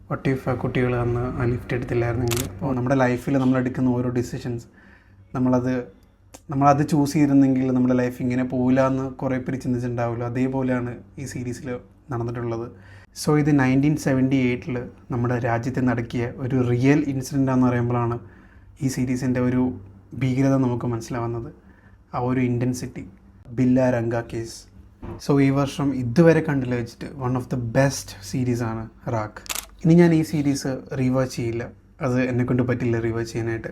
What if കുട്ടികൾ അന്ന് ആ ലിഫ്റ്റ് എടുത്തില്ലായിരുന്നെങ്കിൽ. അപ്പോൾ നമ്മുടെ ലൈഫിൽ നമ്മളെടുക്കുന്ന ഓരോ ഡിസിഷൻസ് നമ്മളത് ചൂസ് ചെയ്തിരുന്നെങ്കിൽ നമ്മുടെ ലൈഫ് ഇങ്ങനെ പോകില്ല എന്ന് കുറേ പേര് ചിന്തിച്ചിട്ടുണ്ടാവില്ല. അതേപോലെയാണ് ഈ സീരീസിൽ നടന്നിട്ടുള്ളത്. സോ ഇത് 1978 നമ്മുടെ രാജ്യത്തെ നടക്കിയ ഒരു റിയൽ ഇൻസിഡൻ്റാണെന്ന് പറയുമ്പോഴാണ് ഈ സീരീസിൻ്റെ ഒരു ഭീകരത നമുക്ക് മനസ്സിലാവുന്നത്. ആ ഒരു ഇൻറ്റൻസിറ്റി. ബില്ലാരംഗ കേസ്. സോ ഈ വർഷം ഇതുവരെ കണ്ടില്ല വെച്ചിട്ട് വൺ ഓഫ് ദ ബെസ്റ്റ് സീരീസാണ് റാക്ക്. ഇനി ഞാൻ ഈ സീരീസ് റീവാച്ച് ചെയ്യില്ല. അത് എന്നെക്കൊണ്ട് പറ്റില്ല റീവാച്ച് ചെയ്യാനായിട്ട്.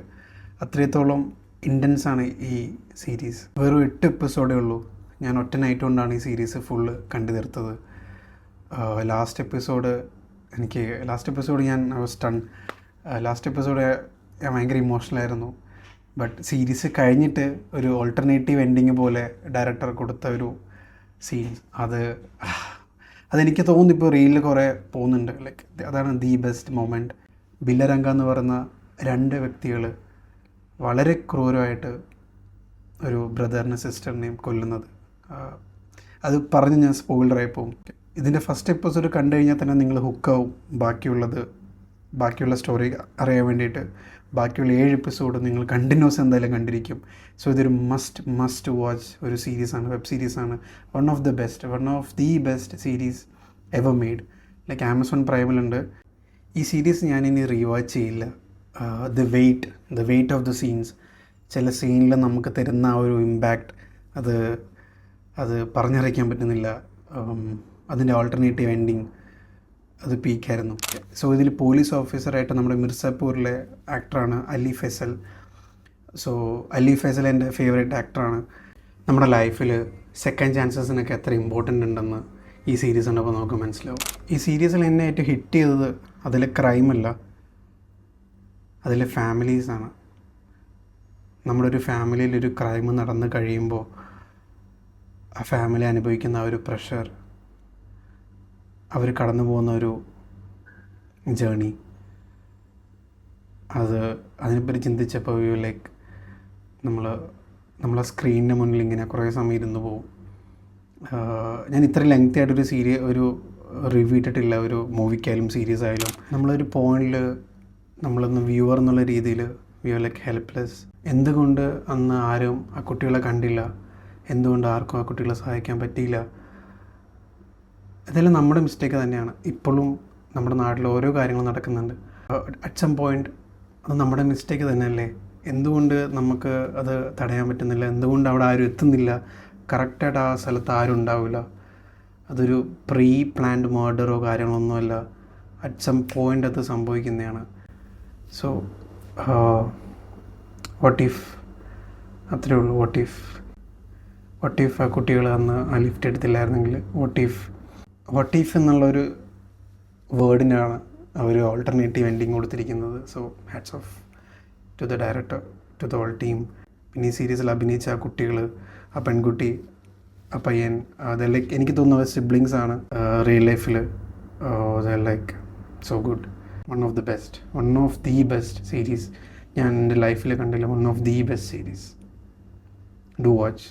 അത്രത്തോളം ഇൻറ്റൻസ് ആണ് ഈ സീരീസ്. വെറും 8 എപ്പിസോഡേ ഉള്ളൂ. ഞാൻ ഒറ്റ നൈറ്റ് കൊണ്ടാണ് ഈ സീരീസ് ഫുള്ള് കണ്ടു തീർത്തത്. ലാസ്റ്റ് എപ്പിസോഡ് ഞാൻ സ്റ്റൺ. ലാസ്റ്റ് എപ്പിസോഡ് ഞാൻ ഭയങ്കര ഇമോഷണലായിരുന്നു. ബട്ട് സീരീസ് കഴിഞ്ഞിട്ട് ഒരു ഓൾട്ടർനേറ്റീവ് എൻഡിങ് പോലെ ഡയറക്ടർ കൊടുത്ത ഒരു സീൻസ്, അതെനിക്ക് തോന്നുന്നു ഇപ്പോൾ റീലിൽ കുറേ പോകുന്നുണ്ട്. ലൈക്ക് അതാണ് ദി ബെസ്റ്റ് മൊമെൻറ്റ്. ബില്ലരംഗ എന്ന് പറയുന്ന 2 വ്യക്തികൾ വളരെ ക്രൂരമായിട്ട് ഒരു ബ്രദറിനെ സിസ്റ്ററിനെയും കൊല്ലുന്നത്. അത് പറഞ്ഞ് ഞാൻ സ്പോയിലറായി പോകും. ഇതിൻ്റെ ഫസ്റ്റ് എപ്പിസോഡ് കണ്ടു കഴിഞ്ഞാൽ തന്നെ നിങ്ങൾ ഹുക്കാവും ബാക്കിയുള്ള സ്റ്റോറി അറിയാൻ വേണ്ടിയിട്ട്. ബാക്കിയുള്ള 7 എപ്പിസോഡ് നിങ്ങൾ കണ്ടിന്യൂസ് എന്തായാലും കണ്ടിരിക്കും. സോ ഇതൊരു മസ്റ്റ് വാച്ച് ഒരു സീരീസാണ്, വെബ് സീരീസാണ്. One of the best series ever made. Like Amazon പ്രൈമിലുണ്ട്. ഈ സീരീസ് ഞാനിനി റീവാച്ച് ചെയ്യില്ല. The weight of the scenes, ചില സീനിൽ നമുക്ക് തരുന്ന ആ ഒരു ഇമ്പാക്റ്റ് അത് പറഞ്ഞറിയിക്കാൻ പറ്റുന്നില്ല. അതിൻ്റെ ഓൾട്ടർനേറ്റീവ് എൻഡിങ് അത് പീക്കായിരുന്നു. സോ ഇതിൽ പോലീസ് ഓഫീസറായിട്ട് നമ്മുടെ മിർസാപൂരിലെ ആക്ടറാണ് അലി ഫൈസൽ. സോ അലി ഫൈസൽ എൻ്റെ ഫേവറേറ്റ് ആക്ടറാണ്. നമ്മുടെ ലൈഫിൽ സെക്കൻഡ് ചാൻസസിനൊക്കെ എത്ര ഇമ്പോർട്ടൻ്റ് ഉണ്ടെന്ന് ഈ സീരീസ് കണ്ടപ്പോൾ നമുക്ക് മനസ്സിലാവും. ഈ സീരീസിൽ എന്നെ ഏറ്റവും ഹിറ്റ് ചെയ്തത് അതിലെ ക്രൈമല്ല, അതിലെ ഫാമിലീസാണ്. നമ്മുടെ ഒരു ഫാമിലിയിലൊരു ക്രൈം നടന്ന് കഴിയുമ്പോൾ ആ ഫാമിലി അനുഭവിക്കുന്ന ആ ഒരു പ്രഷർ, അവർ കടന്നു പോകുന്ന ഒരു ജേണി, അതിനെപ്പറ്റി ചിന്തിച്ചപ്പോൾ ലൈക്ക് നമ്മളെ സ്ക്രീനിന് മുന്നിൽ ഇങ്ങനെ കുറേ സമയം ഇരുന്ന് പോകും. ഞാൻ ഇത്ര ലെങ്തി ആയിട്ടൊരു ഒരു റിവ്യൂ ഇട്ടിട്ടില്ല ഒരു മൂവിക്കായാലും സീരീസ് ആയാലും. നമ്മളൊരു പോയിന്റിൽ നമ്മളൊന്ന് വ്യൂവർ എന്നുള്ള രീതിയിൽ ലൈക്ക് ഹെൽപ്ലെസ്. എന്തുകൊണ്ട് അന്ന് ആരും ആ കുട്ടികളെ കണ്ടില്ല, എന്തുകൊണ്ട് ആർക്കും ആ കുട്ടികളെ സഹായിക്കാൻ പറ്റിയില്ല, ഇതെല്ലാം നമ്മുടെ മിസ്റ്റേക്ക് തന്നെയാണ്. ഇപ്പോഴും നമ്മുടെ നാട്ടിൽ ഓരോ കാര്യങ്ങളും നടക്കുന്നുണ്ട്. അറ്റ് സം പോയിൻ്റ് അത് നമ്മുടെ മിസ്റ്റേക്ക് തന്നെയല്ലേ? എന്തുകൊണ്ട് നമുക്ക് അത് തടയാൻ പറ്റുന്നില്ല? എന്തുകൊണ്ട് അവിടെ ആരും എത്തുന്നില്ല? കറക്റ്റായിട്ട് ആ സ്ഥലത്ത് ആരും ഉണ്ടാവില്ല. അതൊരു പ്രീ പ്ലാൻഡ് മർഡറോ കാര്യങ്ങളൊന്നുമല്ല. അറ്റ് സം പോയിൻ്റ് അത് സംഭവിക്കുന്നതാണ്. സോ വാട്ട് ഇഫ്, അത്രേ ഉള്ളൂ. വാട്ട് ഇഫ് ആ കുട്ടികൾ അന്ന് ആ ലിഫ്റ്റ് എടുത്തില്ലായിരുന്നെങ്കിൽ? വാട്ട് ഇഫ് എന്നുള്ളൊരു വേർഡിനാണ് അവർ ഓൾട്ടർനേറ്റീവ് എൻഡിങ് കൊടുത്തിരിക്കുന്നത്. So hats off to the director, to the whole team. പിന്നെ ഈ സീരീസിൽ അഭിനയിച്ച ആ കുട്ടികൾ, ആ പെൺകുട്ടി, ആ പയ്യൻ, ലൈക്ക് എനിക്ക് തോന്നുന്നത് സിബ്ലിങ്സ് ആണ് റിയൽ ലൈഫിൽ. Like so good. One of the best series ഞാൻ എൻ്റെ ലൈഫിൽ കണ്ടില്ല. One of the best series. Do watch.